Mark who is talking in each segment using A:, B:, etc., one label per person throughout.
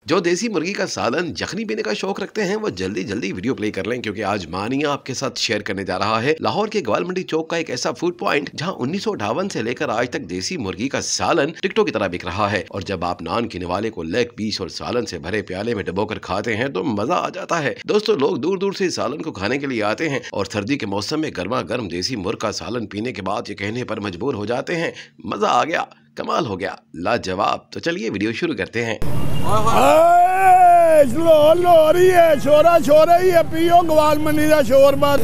A: जो देसी मुर्गी का सालन यखनी पीने का शौक रखते हैं वो जल्दी जल्दी वीडियो प्ले कर लें, क्योंकि आज मानिया आपके साथ शेयर करने जा रहा है लाहौर के ग्वाल मंडी चौक का एक ऐसा फूड पॉइंट जहां 1958 से लेकर आज तक देसी मुर्गी का सालन टिकटों की तरह बिक रहा है। और जब आप नान के निवाले को लेग पीस और सालन से भरे प्याले में डुबोकर खाते हैं तो मजा आ जाता है। दोस्तों, लोग दूर दूर से सालन को खाने के लिए आते हैं और सर्दी के मौसम में गर्मा गर्म देसी मुर्ग का सालन पीने के बाद ये कहने पर मजबूर हो जाते हैं, मजा आ गया, कमाल हो गया, लाजवाब। तो चलिए वीडियो शुरू करते हैं।
B: लाहौर ही है, शोरा शोरा ही है, पियो ग्वाल मंडी का शोरबा।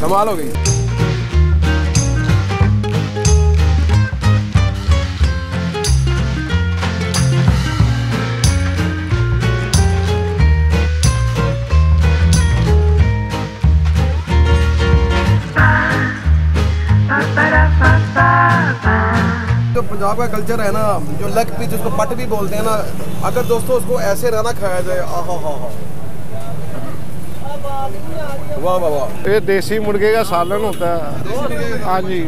A: कमाल हो गई।
C: जो पंजाब का कल्चर है ना, जो लेग पीस जिसको पट भी बोलते हैं ना, अगर दोस्तों उसको ऐसे ना खाया जाए, आहा हा हा, वाह वाह वाह।
B: ये देसी मुर्गे का सालन होता है। हाँ जी,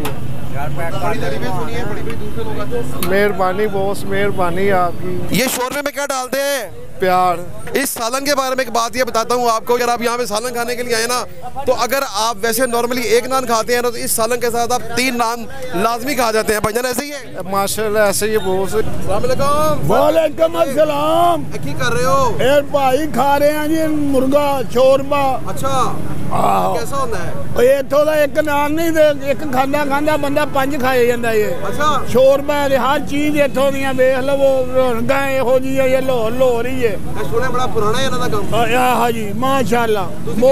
B: मेहरबानी बॉस, मेहरबानी आपकी।
C: ये शोरमे में क्या डालते हैं?
B: प्यार।
C: इस सालन के बारे में एक बात ये बताता हूँ आपको, अगर आप यहाँ पे सालन खाने के लिए आए ना, तो अगर आप वैसे नॉर्मली एक नान खाते हैं ना, तो इस सालन के साथ आप 3 नान लाजमी खा जाते हैं। भाईजान ऐसे ही है?
B: माशाल्लाह ऐसे ही बॉस।
C: वालेकुम
B: अस्सलाम।
C: की कर रहे हो?
B: ए भाई खा रहे हैं जी मुर्गा शोरबा।
C: अच्छा, कैसा होता है?
B: ये थोड़ा एक नान नहीं दे, एक खांदा खांदा बंदा 5 खाए जाता है।
C: अच्छा,
B: शोरबा हर चीज इतों दी देख लो, रंगा इहो जी है, ये लाहौर ही है।
C: सुने बड़ा पुराना है इन्हां दा काम।
B: हाँ जी माशाल्लाह।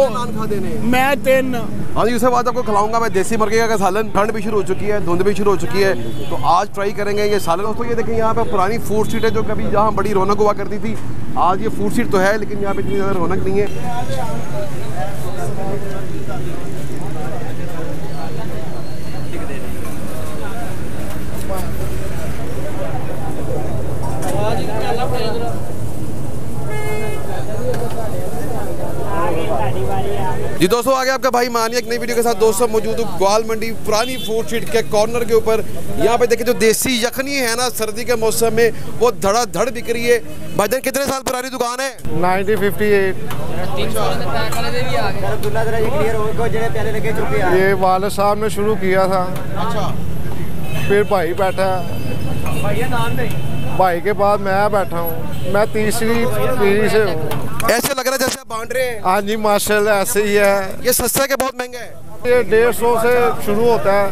C: नान खाते ने?
B: मैं 3।
C: हाँ जी, उसके बाद आपको खिलाऊंगा मैं देसी मुर्गे का सालन। ठंड भी शुरू हो चुकी है, धुंध भी शुरू हो चुकी है, तो आज ट्राई करेंगे ये सालन। दोस्तों ये देखें, यहाँ पे पुरानी फूड स्ट्रीट है जो कभी यहाँ बड़ी रौनक हुआ करती थी। आज ये फूड स्ट्रीट तो है, लेकिन यहाँ पे इतनी ज़्यादा रौनक नहीं है। जी दोस्तों, आगे आपका भाई मानिया एक नई वीडियो के साथ दोस्तों मौजूद हूँ ग्वाल मंडी पुरानी फूड स्ट्रीट के कॉर्नर के ऊपर। यहाँ पे देखिए जो देसी यखनी है ना, सर्दी के मौसम में वो धड़ाधड़ बिक रही है। भाईजान कितने साल पुरानी दुकान है?
B: 1958। ये वाले साहब ने शुरू किया था।
C: अच्छा,
B: फिर भाई बैठा, भाई के बाद मैं बैठा हूँ। मैं तीसरी पीढ़ी से हूँ।
C: ऐसे लग रहा है जैसे आप बांट रहे हैं।
B: हाँ जी माशाल्लाह ऐसे ही है।
C: ये सस्ता के बहुत महंगा है?
B: ये 150 से शुरू होता है,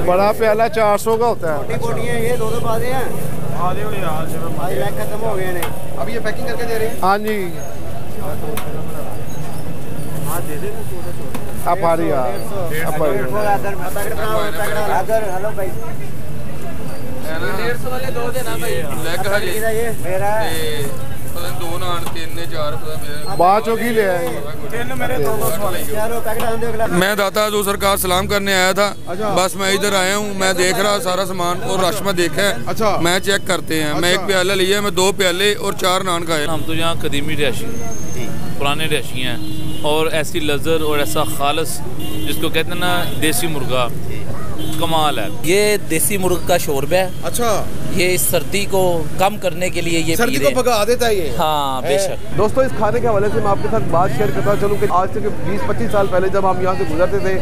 B: बड़ा प्याला 400 का होता है।
C: ये 2 बातें हैं, खत्म हो गए हैं। अभी ये पैकिंग करके दे रहे हैं?
B: हाँ जी, आप आ रही बात चौकी ले आए।
D: मैं दाता जो सरकार सलाम करने आया था। बस मैं इधर आया हूँ, मैं देख रहा सारा सामान और रश में देखा है।
C: अच्छा,
D: मैं चेक करते हैं। मैं 1 प्याला लिया, मैं 2 प्याले और 4 नान खाए।
E: हम तो यहाँ कदीमी रिहायशी, पुराने रिहायशी हैं, और ऐसी लज़्ज़त और ऐसा खालस जिसको कहते हैं ना देसी मुर्गा, कमाल है। ये देसी मुर्ग का शोरबा है।
C: अच्छा,
E: ये इस सर्दी को कम करने के लिए ये
C: सर्दी को भगा देता है ये।
E: हाँ बेशक।
C: दोस्तों, इस खाने के हवाले से मैं आपके साथ बात शेयर करता चलूँ कि आज से 20-25 साल पहले जब हम यहाँ से गुजरते थे,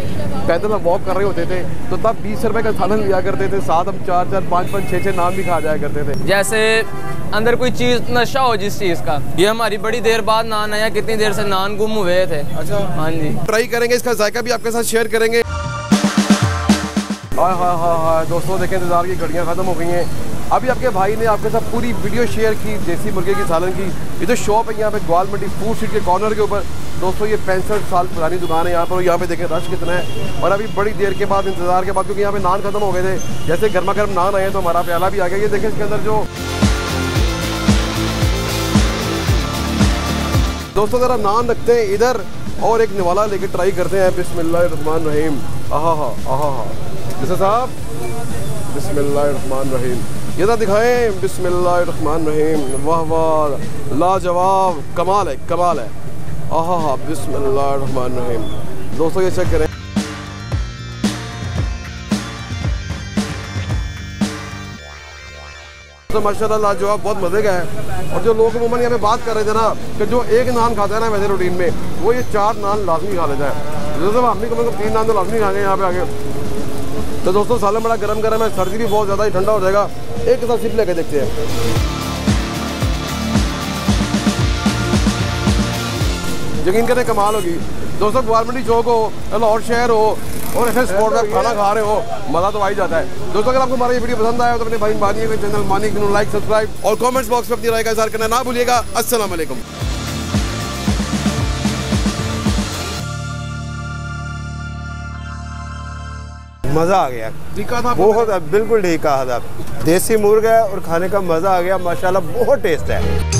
C: पैदल हम वॉक कर रहे होते थे, तो तब 20 रुपए का सालन लिया करते थे, साथ हम 4-4, 5-5, 6-6 नान भी खा जाया करते थे।
F: जैसे अंदर कोई चीज़ नशा हो जिस चीज़ का, ये हमारी बड़ी देर बाद नान आया, कितनी देर से नान गुम हुए थे।
C: अच्छा,
F: हाँ जी,
C: ट्राई करेंगे, इसका जायका भी आपके साथ शेयर करेंगे। हाँ हाँ हाँ हाँ दोस्तों, देखें इंतज़ार की घड़ियाँ ख़त्म हो गई हैं। अभी आपके भाई ने आपके साथ पूरी वीडियो शेयर की देसी मुर्गे की सालन की। ये जो शॉप है यहाँ पे ग्वाल मंडी फूड स्ट्रीट के कॉर्नर के ऊपर, दोस्तों ये 65 साल पुरानी दुकान है यहाँ पर। यहाँ पे देखें रश कितना है, और अभी बड़ी देर के बाद, इंतज़ार के बाद, क्योंकि यहाँ पे नान खत्म हो गए थे, जैसे गर्मा गर्म नान आए तो हमारा प्याला भी आ गया। ये देखें इसके अंदर जो दोस्तों ज़रा नान रखते हैं इधर और एक निवाला लेके ट्राई करते हैं। बिस्मिल्लाहिर्रहमानिर्रहीम। आहा हा, आहा हा। जैसे साहब, बिस्मिल्लाहिर्रहमानिर्रहीम। ये तो दिखाएं, बिस्मिल्लाहिर्रहमानिर्रहीम। वाह वाह, लाजवाब, कमाल है, कमाल है। आहा हा, बिस्मिल्लाहिर्रहमानिर्रहीम। दोस्तों ये चेक करें। तो माशाल्लाह लाजवाब, बहुत मज़े का है। और जो लोग अमूमन यहाँ पे बात कर रहे थे ना कि जो एक नान खाता है ना वैसे रूटीन में, वो ये 4 नान लाजमी खा लेता है। जैसे हम भी कम से कम 3 नान तो लाजमी खाएंगे यहाँ पे आगे। तो दोस्तों सालन बड़ा गर्म गर्म है, सर्दी भी बहुत ज़्यादा ही ठंडा हो जाएगा। एक साथ सिप लेके देखते हैं। यकीन करें कमाल होगी दोस्तों। ग्वाल मंडी चौक हो, लाहौर शहर हो और ऐसे स्पॉट पर खाना खा रहे हो, मज़ा तो आ ही जाता है। दोस्तों अगर आपको हमारा ये वीडियो पसंद आया तो अपने भाई बानी के चैनल मानी को लाइक, सब्सक्राइब और कमेंट्स बॉक्स में अपनी राय का इज़हार करना ना भूलिएगा। अस्सलाम वालेकुम।
G: मज़ा आ गया,
C: ठीका था
G: बहुत बिल्कुल ठीक कहा था। देसी मुर्गा है और खाने का मज़ा आ गया माशाल्लाह, बहुत टेस्ट है।